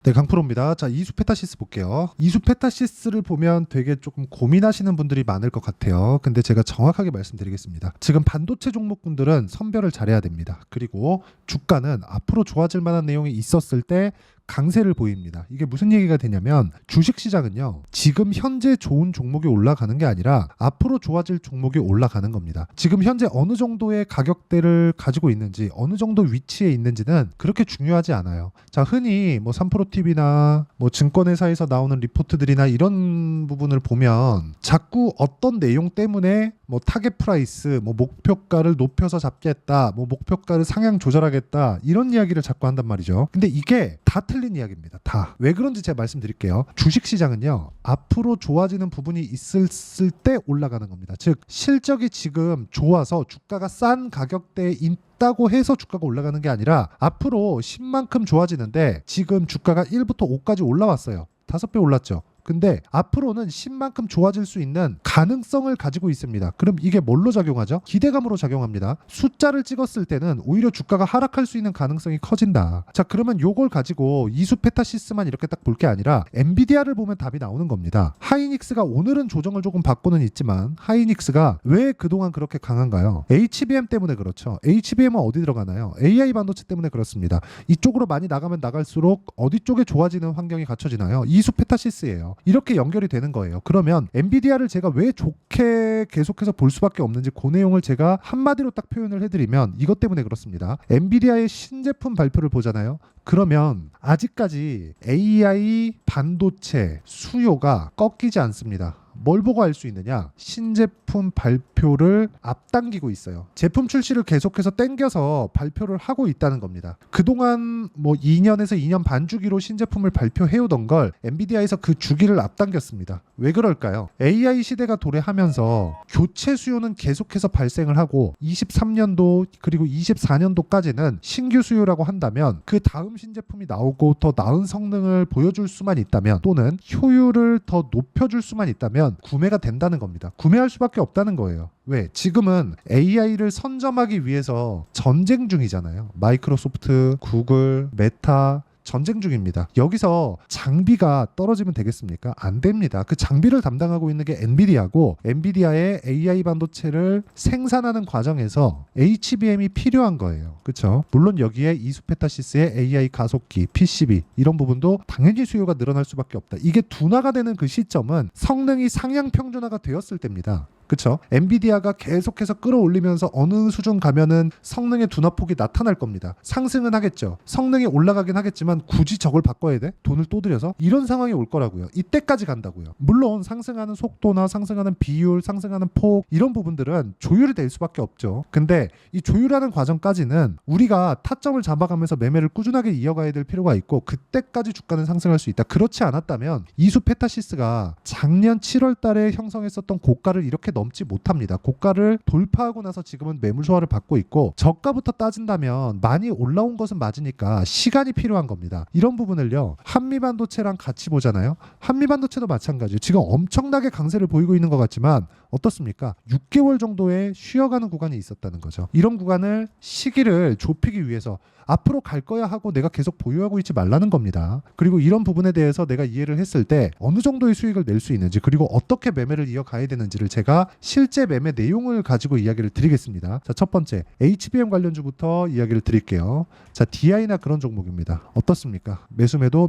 네, 강프로입니다. 자, 이수페타시스 볼게요. 이수페타시스를 보면 되게 조금 고민하시는 분들이 많을 것 같아요. 근데 제가 정확하게 말씀드리겠습니다. 지금 반도체 종목군들은 선별을 잘해야 됩니다. 그리고 주가는 앞으로 좋아질 만한 내용이 있었을 때 강세를 보입니다. 이게 무슨 얘기가 되냐면 주식시장은요, 지금 현재 좋은 종목이 올라가는 게 아니라 앞으로 좋아질 종목이 올라가는 겁니다. 지금 현재 어느 정도의 가격대를 가지고 있는지, 어느 정도 위치에 있는지는 그렇게 중요하지 않아요. 자, 흔히 뭐 3프로TV나 뭐 증권회사에서 나오는 리포트들이나 이런 부분을 보면 자꾸 어떤 내용 때문에 뭐 타겟 프라이스, 뭐 목표가를 높여서 잡겠다, 뭐 목표가를 상향 조절하겠다, 이런 이야기를 자꾸 한단 말이죠. 근데 이게 다 틀린 이야기입니다. 다. 왜 그런지 제가 말씀드릴게요. 주식시장은요, 앞으로 좋아지는 부분이 있을 때 올라가는 겁니다. 즉 실적이 지금 좋아서 주가가 싼 가격대에 있다고 해서 주가가 올라가는 게 아니라 앞으로 10만큼 좋아지는데 지금 주가가 1부터 5까지 올라왔어요. 5배 올랐죠. 근데 앞으로는 10만큼 좋아질 수 있는 가능성을 가지고 있습니다. 그럼 이게 뭘로 작용하죠? 기대감으로 작용합니다. 숫자를 찍었을 때는 오히려 주가가 하락할 수 있는 가능성이 커진다. 자, 그러면 요걸 가지고 이수페타시스만 이렇게 딱 볼 게 아니라 엔비디아를 보면 답이 나오는 겁니다. 하이닉스가 오늘은 조정을 조금 받고는 있지만 하이닉스가 왜 그동안 그렇게 강한가요? HBM 때문에 그렇죠. HBM은 어디 들어가나요? AI 반도체 때문에 그렇습니다. 이쪽으로 많이 나가면 나갈수록 어디 쪽에 좋아지는 환경이 갖춰지나요? 이수페타시스예요. 이렇게 연결이 되는 거예요. 그러면 엔비디아를 제가 왜 좋게 계속해서 볼 수밖에 없는지 그 내용을 제가 한마디로 딱 표현을 해드리면 이것 때문에 그렇습니다. 엔비디아의 신제품 발표를 보잖아요. 그러면 아직까지 AI 반도체 수요가 꺾이지 않습니다. 뭘 보고 알 수 있느냐? 신제품 발표를 앞당기고 있어요. 제품 출시를 계속해서 땡겨서 발표를 하고 있다는 겁니다. 그동안 뭐 2년에서 2년 반 주기로 신제품을 발표해오던 걸 엔비디아에서 그 주기를 앞당겼습니다. 왜 그럴까요? AI 시대가 도래하면서 교체 수요는 계속해서 발생을 하고 23년도 그리고 24년도까지는 신규 수요라고 한다면 그 다음 신제품이 나오고 더 나은 성능을 보여줄 수만 있다면 또는 효율을 더 높여줄 수만 있다면 구매가 된다는 겁니다. 구매할 수밖에 없다는 거예요. 왜? 지금은 AI를 선점하기 위해서 전쟁 중이잖아요. 마이크로소프트, 구글, 메타 전쟁 중입니다. 여기서 장비가 떨어지면 되겠습니까? 안 됩니다. 그 장비를 담당하고 있는 게 엔비디아고 엔비디아의 AI 반도체를 생산하는 과정에서 HBM이 필요한 거예요. 그렇죠? 물론 여기에 이수페타시스의 AI 가속기, PCB 이런 부분도 당연히 수요가 늘어날 수밖에 없다. 이게 둔화가 되는 그 시점은 성능이 상향 평준화가 되었을 때입니다. 그렇죠? 엔비디아가 계속해서 끌어올리면서 어느 수준 가면은 성능의 둔화폭이 나타날 겁니다. 상승은 하겠죠. 성능이 올라가긴 하겠지만 굳이 저걸 바꿔야 돼? 돈을 또 들여서? 이런 상황이 올 거라고요. 이때까지 간다고요. 물론 상승하는 속도나 상승하는 비율, 상승하는 폭 이런 부분들은 조율이 될 수밖에 없죠. 근데 이 조율하는 과정까지는 우리가 타점을 잡아가면서 매매를 꾸준하게 이어가야 될 필요가 있고 그때까지 주가는 상승할 수 있다. 그렇지 않았다면 이수페타시스가 작년 7월 달에 형성했었던 고가를 이렇게 넘지 못합니다. 고가를 돌파하고 나서 지금은 매물 소화를 받고 있고 저가부터 따진다면 많이 올라온 것은 맞으니까 시간이 필요한 겁니다. 이런 부분을요. 한미반도체랑 같이 보잖아요. 한미반도체도 마찬가지예요. 지금 엄청나게 강세를 보이고 있는 것 같지만 어떻습니까? 6개월 정도의 쉬어가는 구간이 있었다는 거죠. 이런 구간을 시기를 좁히기 위해서 앞으로 갈 거야 하고 내가 계속 보유하고 있지 말라는 겁니다. 그리고 이런 부분에 대해서 내가 이해를 했을 때 어느 정도의 수익을 낼 수 있는지 그리고 어떻게 매매를 이어가야 되는지를 제가 실제 매매 내용을 가지고 이야기를 드리겠습니다. 자, 첫 번째 HBM 관련주부터 이야기를 드릴게요. 자, DI나 그런 종목입니다. 어떻습니까? 매수매도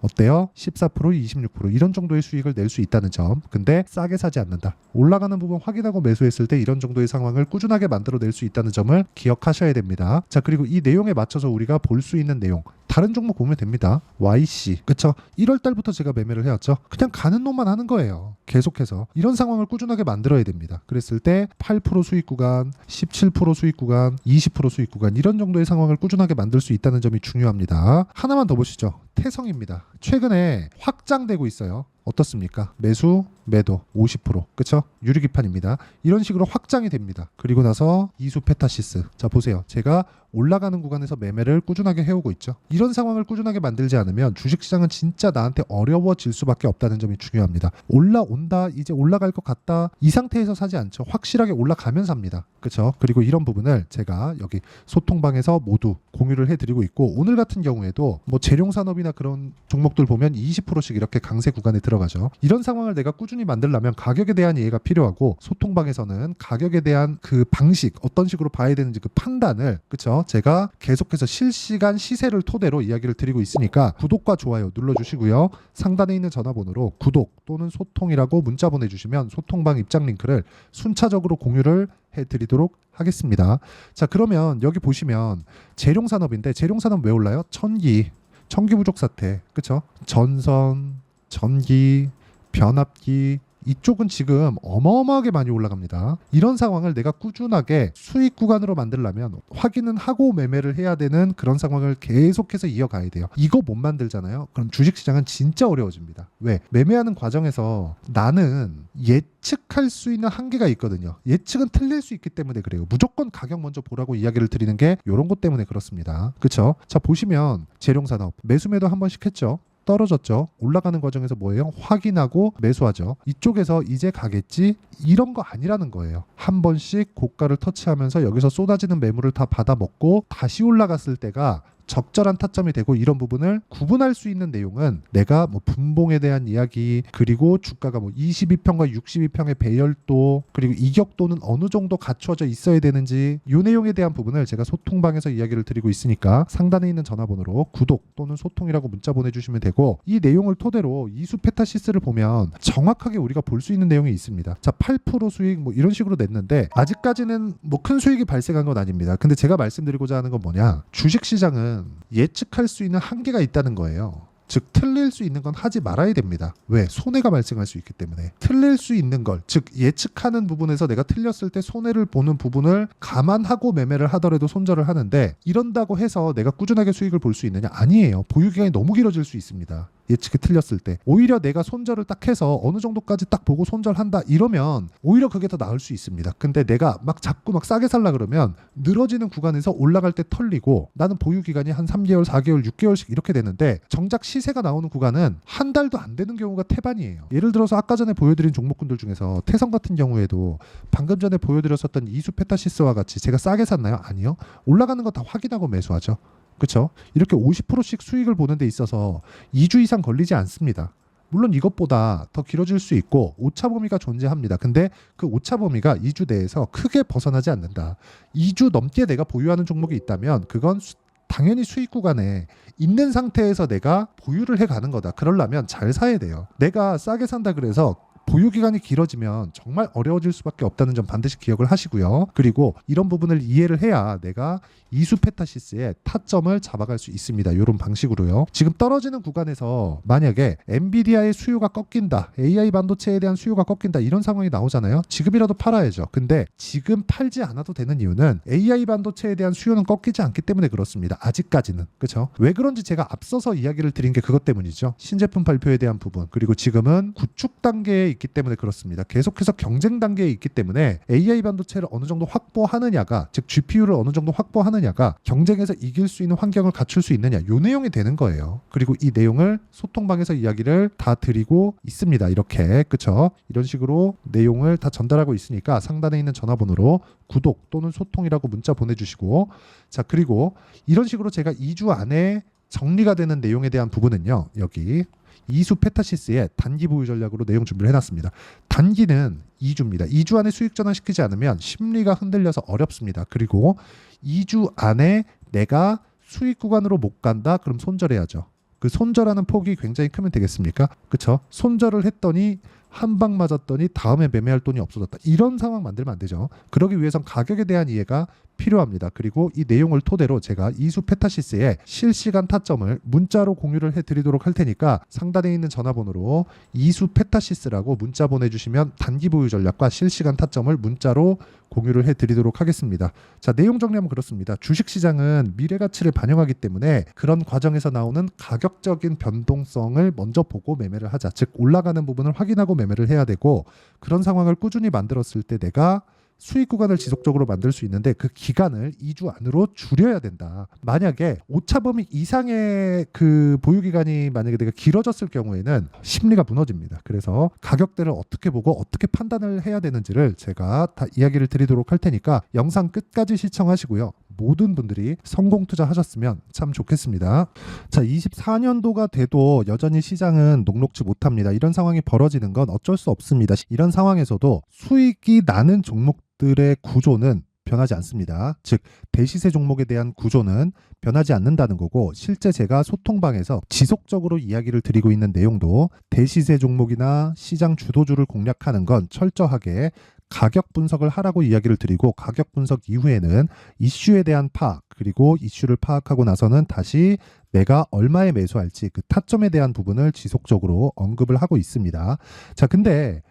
어때요? 14%, 26% 이런 정도의 수익을 낼 수 있다는 점. 근데 싸게 사지 않는다. 올라가는 부분 확인하고 매수했을 때 이런 정도의 상황을 꾸준하게 만들어낼 수 있다는 점을 기억하셔야 됩니다. 자, 그리고 이 내용에 맞춰서 우리가 볼 수 있는 내용 다른 종목 보면 됩니다. YC 그쵸? 1월 달부터 제가 매매를 해왔죠. 그냥 가는 놈만 하는 거예요. 계속해서 이런 상황을 꾸준하게 만들어야 됩니다. 그랬을 때 8% 수익 구간, 17% 수익 구간, 20% 수익 구간 이런 정도의 상황을 꾸준하게 만들 수 있다는 점이 중요합니다. 하나만 더 보시죠. 태성입니다. 최근에 확장되고 있어요. 어떻습니까? 매수, 매도 50% 그쵸? 유리기판입니다. 이런 식으로 확장이 됩니다. 그리고 나서 이수페타시스 자 보세요. 제가 올라가는 구간에서 매매를 꾸준하게 해오고 있죠. 이런 상황을 꾸준하게 만들지 않으면 주식시장은 진짜 나한테 어려워질 수밖에 없다는 점이 중요합니다. 올라오는 온다, 이제 올라갈 것 같다, 이 상태에서 사지 않죠. 확실하게 올라가면 삽니다. 그렇죠? 그리고 이런 부분을 제가 여기 소통방에서 모두 공유를 해드리고 있고, 오늘 같은 경우에도 뭐 재룡산업이나 그런 종목들 보면 20%씩 이렇게 강세 구간에 들어가죠. 이런 상황을 내가 꾸준히 만들려면 가격에 대한 이해가 필요하고, 소통방에서는 가격에 대한 그 방식, 어떤 식으로 봐야 되는지 그 판단을, 그쵸, 제가 계속해서 실시간 시세를 토대로 이야기를 드리고 있으니까 구독과 좋아요 눌러주시고요. 상단에 있는 전화번호로 구독 또는 소통이라고 문자 보내주시면 소통방 입장 링크를 순차적으로 공유를 해드리도록 하겠습니다. 자, 그러면 여기 보시면 재룡산업인데, 재룡산업 왜 올라요? 전기 부족 사태, 그쵸? 전선, 전기, 변압기, 이쪽은 지금 어마어마하게 많이 올라갑니다. 이런 상황을 내가 꾸준하게 수익 구간으로 만들려면 확인은 하고 매매를 해야 되는 그런 상황을 계속해서 이어가야 돼요. 이거 못 만들잖아요. 그럼 주식시장은 진짜 어려워집니다. 왜? 매매하는 과정에서 나는 예측할 수 있는 한계가 있거든요. 예측은 틀릴 수 있기 때문에 그래요. 무조건 가격 먼저 보라고 이야기를 드리는 게 이런 것 때문에 그렇습니다. 그쵸? 자, 보시면 재룡산업 매수매도 한 번씩 했죠. 떨어졌죠. 올라가는 과정에서 뭐예요? 확인하고 매수하죠. 이쪽에서 이제 가겠지? 이런 거 아니라는 거예요. 한 번씩 고가를 터치하면서 여기서 쏟아지는 매물을 다 받아먹고 다시 올라갔을 때가 적절한 타점이 되고, 이런 부분을 구분할 수 있는 내용은 내가 뭐 분봉에 대한 이야기, 그리고 주가가 뭐 22평과 62평의 배열도, 그리고 이격도는 어느 정도 갖춰져 있어야 되는지, 이 내용에 대한 부분을 제가 소통방에서 이야기를 드리고 있으니까 상단에 있는 전화번호로 구독 또는 소통이라고 문자 보내주시면 되고, 이 내용을 토대로 이수 페타시스를 보면 정확하게 우리가 볼 수 있는 내용이 있습니다. 자, 8% 수익 뭐 이런 식으로 냈는데 아직까지는 뭐 큰 수익이 발생한 건 아닙니다. 근데 제가 말씀드리고자 하는 건 뭐냐, 주식시장은 예측할 수 있는 한계가 있다는 거예요. 즉 틀릴 수 있는 건 하지 말아야 됩니다. 왜? 손해가 발생할 수 있기 때문에. 틀릴 수 있는 걸, 즉 예측하는 부분에서 내가 틀렸을 때 손해를 보는 부분을 감안하고 매매를 하더라도 손절을 하는데, 이런다고 해서 내가 꾸준하게 수익을 볼 수 있느냐? 아니에요. 보유기간이 너무 길어질 수 있습니다. 예측이 틀렸을 때. 오히려 내가 손절을 딱 해서 어느 정도까지 딱 보고 손절한다 이러면 오히려 그게 더 나을 수 있습니다. 근데 내가 막 자꾸 막 싸게 살라 그러면 늘어지는 구간에서 올라갈 때 털리고, 나는 보유기간이 한 3개월, 4개월, 6개월씩 이렇게 되는데 정작 시세가 나오는 구간은 한 달도 안 되는 경우가 태반이에요. 예를 들어서 아까 전에 보여드린 종목군들 중에서 태성 같은 경우에도 방금 전에 보여드렸었던 이수 페타시스와 같이 제가 싸게 샀나요? 아니요. 올라가는 거 다 확인하고 매수하죠. 그렇죠? 이렇게 50%씩 수익을 보는 데 있어서 2주 이상 걸리지 않습니다. 물론 이것보다 더 길어질 수 있고 오차 범위가 존재합니다. 근데 그 오차 범위가 2주 내에서 크게 벗어나지 않는다. 2주 넘게 내가 보유하는 종목이 있다면 그건 당연히 수익 구간에 있는 상태에서 내가 보유를 해가는 거다. 그러려면 잘 사야 돼요. 내가 싸게 산다 그래서 보유기간이 길어지면 정말 어려워질 수밖에 없다는 점 반드시 기억을 하시고요. 그리고 이런 부분을 이해를 해야 내가 이수 페타시스의 타점을 잡아갈 수 있습니다. 이런 방식으로요. 지금 떨어지는 구간에서 만약에 엔비디아의 수요가 꺾인다, AI 반도체에 대한 수요가 꺾인다, 이런 상황이 나오잖아요. 지금이라도 팔아야죠. 근데 지금 팔지 않아도 되는 이유는 AI 반도체에 대한 수요는 꺾이지 않기 때문에 그렇습니다. 아직까지는. 그렇죠? 왜 그런지 제가 앞서서 이야기를 드린 게 그것 때문이죠. 신제품 발표에 대한 부분, 그리고 지금은 구축 단계에 있기 때문에 그렇습니다. 계속해서 경쟁 단계에 있기 때문에 AI 반도체를 어느 정도 확보하느냐가, 즉 GPU를 어느 정도 확보하느냐가 경쟁에서 이길 수 있는 환경을 갖출 수 있느냐, 요 내용이 되는 거예요. 그리고 이 내용을 소통방에서 이야기를 다 드리고 있습니다. 이렇게, 그쵸? 이런 식으로 내용을 다 전달하고 있으니까 상단에 있는 전화번호로 구독 또는 소통이라고 문자 보내주시고, 자, 그리고 이런 식으로 제가 2주 안에 정리가 되는 내용에 대한 부분은요, 여기 이수 페타시스의 단기 보유 전략으로 내용 준비를 해놨습니다. 단기는 2주입니다. 2주 안에 수익 전환시키지 않으면 심리가 흔들려서 어렵습니다. 그리고 2주 안에 내가 수익 구간으로 못 간다? 그럼 손절해야죠. 그 손절하는 폭이 굉장히 크면 되겠습니까? 그쵸? 손절을 했더니 한 방 맞았더니 다음에 매매할 돈이 없어졌다. 이런 상황 만들면 안 되죠. 그러기 위해선 가격에 대한 이해가 필요합니다. 그리고 이 내용을 토대로 제가 이수 페타시스의 실시간 타점을 문자로 공유를 해드리도록 할 테니까 상단에 있는 전화번호로 이수 페타시스라고 문자 보내주시면 단기 보유 전략과 실시간 타점을 문자로 공유를 해드리도록 하겠습니다. 자, 내용 정리하면 그렇습니다. 주식시장은 미래 가치를 반영하기 때문에 그런 과정에서 나오는 가격적인 변동성을 먼저 보고 매매를 하자. 즉 올라가는 부분을 확인하고 매매를 해야 되고, 그런 상황을 꾸준히 만들었을 때 내가 수익 구간을 지속적으로 만들 수 있는데 그 기간을 2주 안으로 줄여야 된다. 만약에 오차범위 이상의 그 보유 기간이 만약에 내가 길어졌을 경우에는 심리가 무너집니다. 그래서 가격대를 어떻게 보고 어떻게 판단을 해야 되는지를 제가 다 이야기를 드리도록 할 테니까 영상 끝까지 시청하시고요. 모든 분들이 성공 투자하셨으면 참 좋겠습니다. 자, 24년도가 돼도 여전히 시장은 녹록지 못합니다. 이런 상황이 벌어지는 건 어쩔 수 없습니다. 이런 상황에서도 수익이 나는 종목들의 구조는 변하지 않습니다. 즉 대시세 종목에 대한 구조는 변하지 않는다는 거고, 실제 제가 소통방에서 지속적으로 이야기를 드리고 있는 내용도 대시세 종목이나 시장 주도주를 공략하는 건 철저하게 가격 분석을 하라고 이야기를 드리고, 가격 분석 이후에는 이슈에 대한 파악, 그리고 이슈를 파악하고 나서는 다시 내가 얼마에 매수할지 그 타점에 대한 부분을 지속적으로 언급을 하고 있습니다. 자, 근데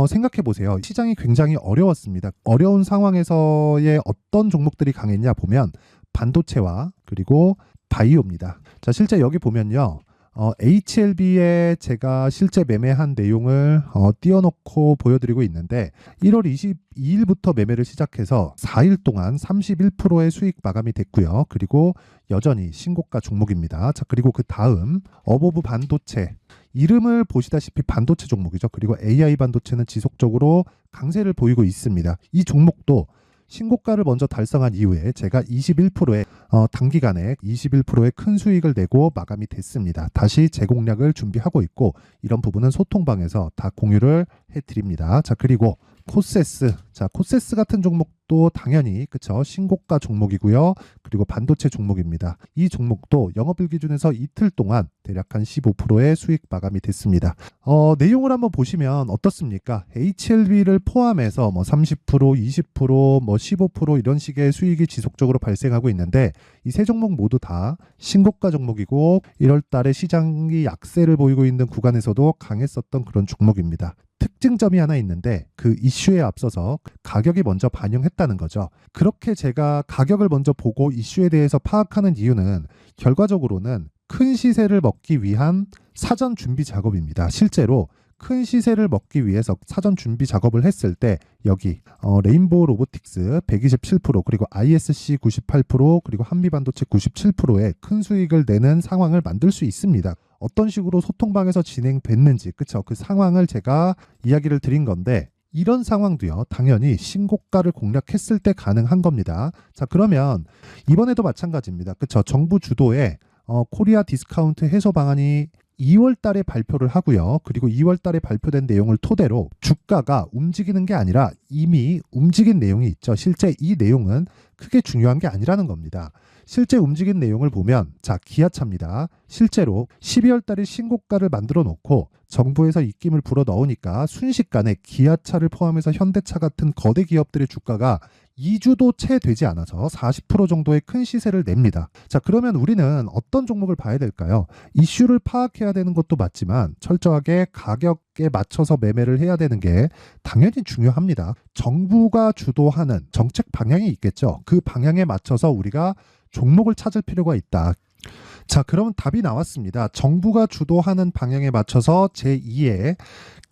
생각해 보세요. 시장이 굉장히 어려웠습니다. 어려운 상황에서의 어떤 종목들이 강했냐 보면 반도체와 그리고 바이오입니다. 자, 실제 여기 보면요. HLB에 제가 실제 매매한 내용을 띄워놓고 보여드리고 있는데 1월 22일부터 매매를 시작해서 4일 동안 31%의 수익 마감이 됐고요. 그리고 여전히 신고가 종목입니다. 자, 그리고 그 다음 어보브 반도체, 이름을 보시다시피 반도체 종목이죠. 그리고 AI 반도체는 지속적으로 강세를 보이고 있습니다. 이 종목도 신고가를 먼저 달성한 이후에 제가 21%의 단기간에 21%의 큰 수익을 내고 마감이 됐습니다. 다시 재공략을 준비하고 있고, 이런 부분은 소통방에서 다 공유를 해드립니다. 자, 그리고 코세스. 자, 코세스 같은 종목도 당연히 그쵸, 신고가 종목이고요. 그리고 반도체 종목입니다. 이 종목도 영업일 기준에서 이틀 동안 대략 한 15%의 수익 마감이 됐습니다. 내용을 한번 보시면 어떻습니까? HLB를 포함해서 뭐 30%, 20%, 뭐 15% 이런 식의 수익이 지속적으로 발생하고 있는데, 이 세 종목 모두 다 신고가 종목이고 1월 달에 시장이 약세를 보이고 있는 구간에서도 강했었던 그런 종목입니다. 특징점이 하나 있는데 그 이슈에 앞서서 가격이 먼저 반영했다는 거죠. 그렇게 제가 가격을 먼저 보고 이슈에 대해서 파악하는 이유는 결과적으로는 큰 시세를 먹기 위한 사전 준비 작업입니다. 실제로 큰 시세를 먹기 위해서 사전 준비 작업을 했을 때 여기 레인보우 로보틱스 127%, 그리고 ISC 98%, 그리고 한미반도체 97%의 큰 수익을 내는 상황을 만들 수 있습니다. 어떤 식으로 소통방에서 진행됐는지, 그쵸? 그 상황을 제가 이야기를 드린 건데, 이런 상황도요, 당연히 신고가를 공략했을 때 가능한 겁니다. 자, 그러면 이번에도 마찬가지입니다. 그쵸? 정부 주도의 코리아 디스카운트 해소 방안이 2월 달에 발표를 하고요. 그리고 2월 달에 발표된 내용을 토대로 주가가 움직이는 게 아니라 이미 움직인 내용이 있죠. 실제 이 내용은 크게 중요한 게 아니라는 겁니다. 실제 움직인 내용을 보면, 자, 기아차입니다. 실제로 12월 달에 신고가를 만들어 놓고 정부에서 입김을 불어 넣으니까 순식간에 기아차를 포함해서 현대차 같은 거대 기업들의 주가가 2주도 채 되지 않아서 40% 정도의 큰 시세를 냅니다. 자, 그러면 우리는 어떤 종목을 봐야 될까요? 이슈를 파악해야 되는 것도 맞지만 철저하게 가격에 맞춰서 매매를 해야 되는 게 당연히 중요합니다. 정부가 주도하는 정책 방향이 있겠죠. 그 방향에 맞춰서 우리가 종목을 찾을 필요가 있다. 자, 그러면 답이 나왔습니다. 정부가 주도하는 방향에 맞춰서 제2의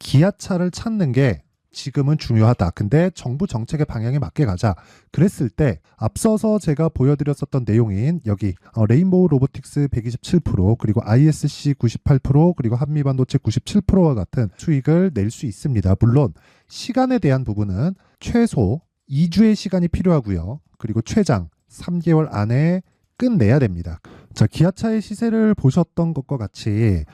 기아차를 찾는 게 지금은 중요하다. 근데 정부 정책의 방향에 맞게 가자. 그랬을 때 앞서서 제가 보여드렸었던 내용인 여기 레인보우 로보틱스 127%, 그리고 ISC 98%, 그리고 한미반도체 97%와 같은 수익을 낼 수 있습니다. 물론 시간에 대한 부분은 최소 2주의 시간이 필요하고요. 그리고 최장 3개월 안에 끝내야 됩니다. 자, 기아차의 시세를 보셨던 것과 같이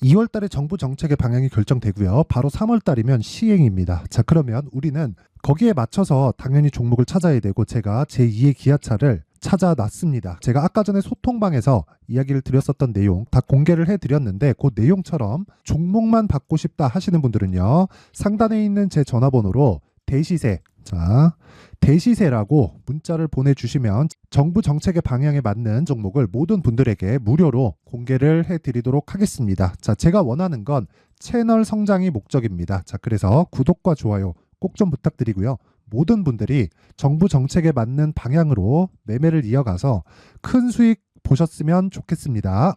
2월 달에 정부 정책의 방향이 결정되고요. 바로 3월 달이면 시행입니다. 자, 그러면 우리는 거기에 맞춰서 당연히 종목을 찾아야 되고, 제가 제2의 기아차를 찾아놨습니다. 제가 아까 전에 소통방에서 이야기를 드렸었던 내용 다 공개를 해드렸는데, 그 내용처럼 종목만 받고 싶다 하시는 분들은요, 상단에 있는 제 전화번호로 대시세, 자, 대시세라고 문자를 보내주시면 정부 정책의 방향에 맞는 종목을 모든 분들에게 무료로 공개를 해드리도록 하겠습니다. 자, 제가 원하는 건 채널 성장이 목적입니다. 자, 그래서 구독과 좋아요 꼭 좀 부탁드리고요. 모든 분들이 정부 정책에 맞는 방향으로 매매를 이어가서 큰 수익 보셨으면 좋겠습니다.